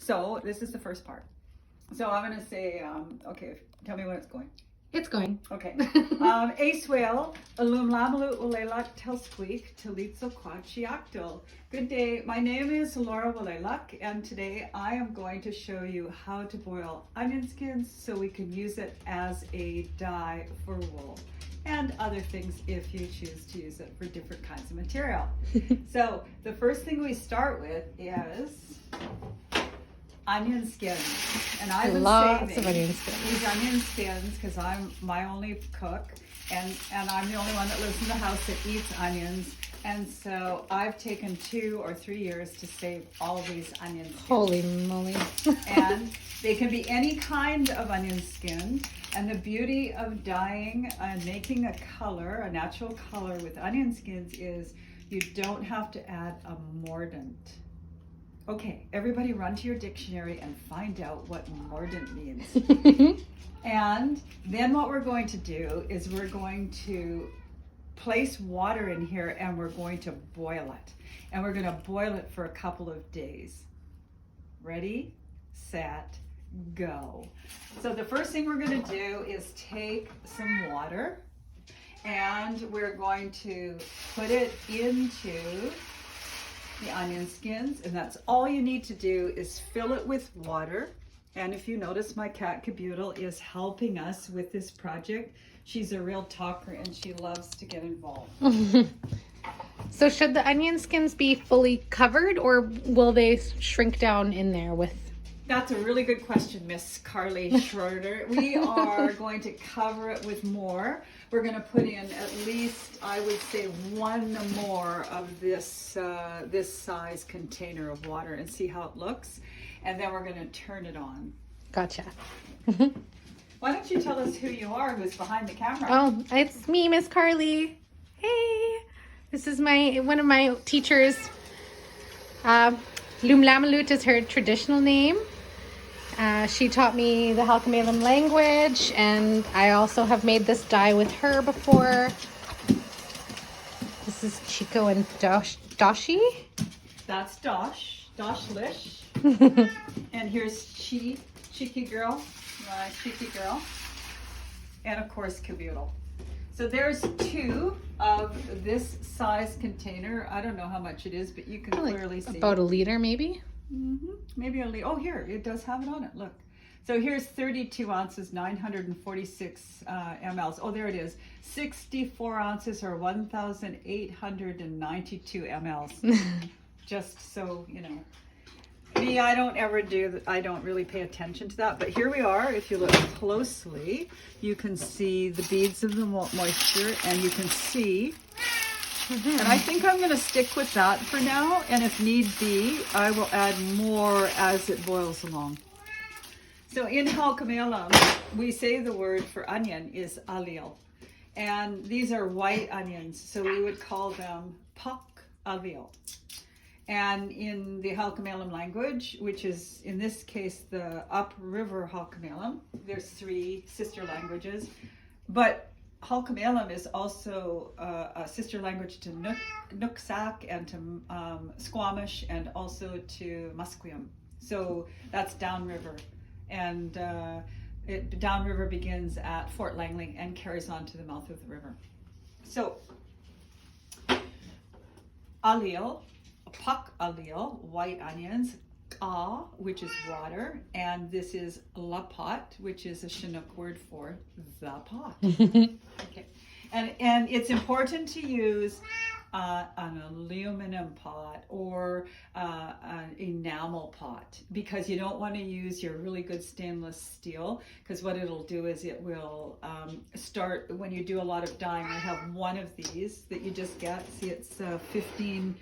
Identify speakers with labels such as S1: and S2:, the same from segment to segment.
S1: So this is the first part. So I'm going to say, okay, tell me when it's going.
S2: It's going.
S1: Okay. Ace whale, alum lamalu Wee Lay Laq tel squeak, telitzo quachiacto. Good day. My name is Laura Wee Lay Laq, and today I am going to show you how to boil onion skins so we can use it as a dye for wool and other things if you choose to use it for different kinds of material. So the first thing we start with is onion skins, and I've been
S2: Lots
S1: saving
S2: of onion skins.
S1: these onion skins because I'm my only cook, and I'm the only one that lives in the house that eats onions, and so I've taken 2 or 3 years to save all of these onion skins.
S2: Holy moly.
S1: And they can be any kind of onion skin, and the beauty of dyeing and making a color, a natural color with onion skins is you don't have to add a mordant. Okay, everybody run to your dictionary and find out what mordant means. And then what we're going to do is we're going to place water in here and we're going to boil it. And we're going to boil it for a couple of days. Ready, set, go. So the first thing we're going to do is take some water and we're going to put it into the onion skins, and that's all you need to do is fill it with water. And if you notice, my cat Caboodle is helping us with this project. She's a real talker and she loves to get involved.
S2: So should the onion skins be fully covered, or will they shrink down in there with?
S1: That's a really good question, Miss Carly Schroeder. We are going to cover it with more. We're going to put in at least, I would say, 1 more of this this size container of water and see how it looks. And then we're going to turn it on.
S2: Gotcha.
S1: Why don't you tell us who you are, who's behind the camera?
S2: Oh, it's me, Miss Carly. Hey, this is one of my teachers. Lumlamalut is her traditional name. She taught me the Halkomelem language, and I also have made this dye with her before. This is Chico and Doshi.
S1: That's Doshlish. And here's Cheeky Girl, my Cheeky Girl. And of course, Caboodle. So there's 2 of this size container. I don't know how much it is, but you can clearly see.
S2: About a liter, maybe?
S1: Maybe only, oh, here, it does have it on it, look. So here's 32 ounces, 946 mLs. Oh, there it is. 64 ounces or 1,892 mLs. Just so, you know. Me, I don't really pay attention to that, but here we are. If you look closely, you can see the beads of the moisture, and you can see. And I think I'm going to stick with that for now, and if need be, I will add more as it boils along. So in Halkomelem, we say the word for onion is alil, and these are white onions, so we would call them pak alil. And in the Halkomelem language, which is in this case the upriver Halkomelem, there's 3 sister languages, but Halkomelem is also a sister language to Nooksack and to Squamish and also to Musqueam. So that's downriver. And downriver begins at Fort Langley and carries on to the mouth of the river. So, alil, pak alil, white onions, ka, which is water, and this is la pot, which is a Chinook word for the pot. Okay, and it's important to use an aluminum pot or an enamel pot, because you don't want to use your really good stainless steel, because what it'll do is it will start, when you do a lot of dyeing, I have one of these that you just get. See, it's 15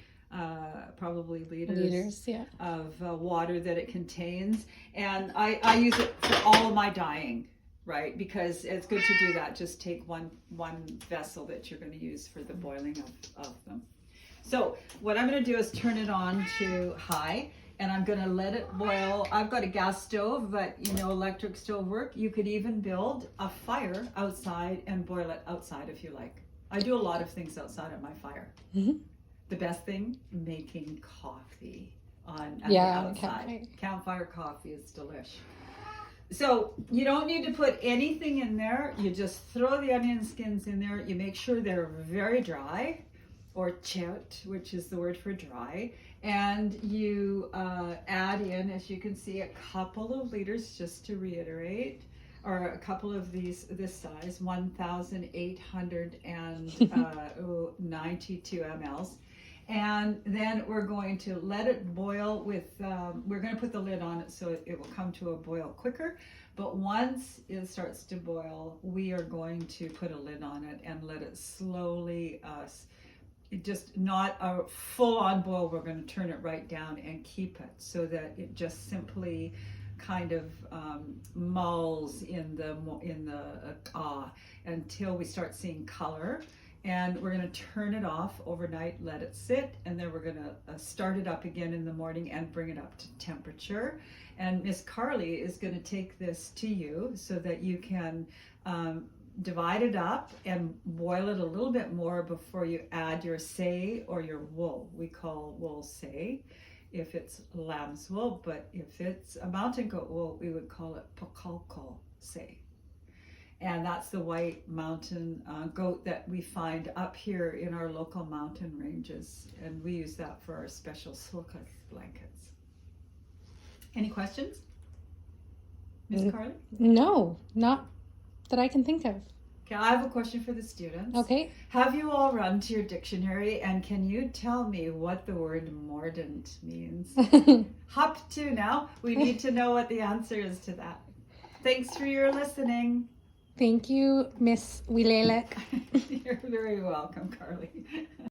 S1: probably liters
S2: yeah,
S1: of water that it contains, and I use it for all of my dyeing, right? Because it's good to do that. Just take one vessel that you're going to use for the boiling of them. So what I'm going to do is turn it on to high, and I'm going to let it boil. I've got a gas stove, but you know, electric stove work. You could even build a fire outside and boil it outside if you like. I do a lot of things outside of my fire. The best thing, making coffee. on
S2: Yeah,
S1: the outside.
S2: campfire.
S1: Campfire coffee is delish. So you don't need to put anything in there. You just throw the onion skins in there. You make sure they're very dry, or chet, which is the word for dry. And you add in, as you can see, a couple of liters, just to reiterate, or a couple of this size, 1,892 mLs. And then we're going to let it boil with, we're going to put the lid on it so it will come to a boil quicker. But once it starts to boil, we are going to put a lid on it and let it slowly, just not a full-on boil. We're going to turn it right down and keep it so that it just simply kind of mulls in the until we start seeing color. And we're going to turn it off overnight, let it sit, and then we're going to start it up again in the morning and bring it up to temperature. And Miss Carly is going to take this to you so that you can divide it up and boil it a little bit more before you add your say or your wool. We call wool say if it's lamb's wool, but if it's a mountain goat wool, we would call it pakalko say. And that's the white mountain goat that we find up here in our local mountain ranges. And we use that for our special sulka blankets. Any questions, Miss Carly?
S2: No, not that I can think of.
S1: Okay, I have a question for the students.
S2: Okay.
S1: Have you all run to your dictionary, and can you tell me what the word mordant means? Hop to now. We need to know what the answer is to that. Thanks for your listening.
S2: Thank you, Miss Wee Lay Laq.
S1: You're very welcome, Carly.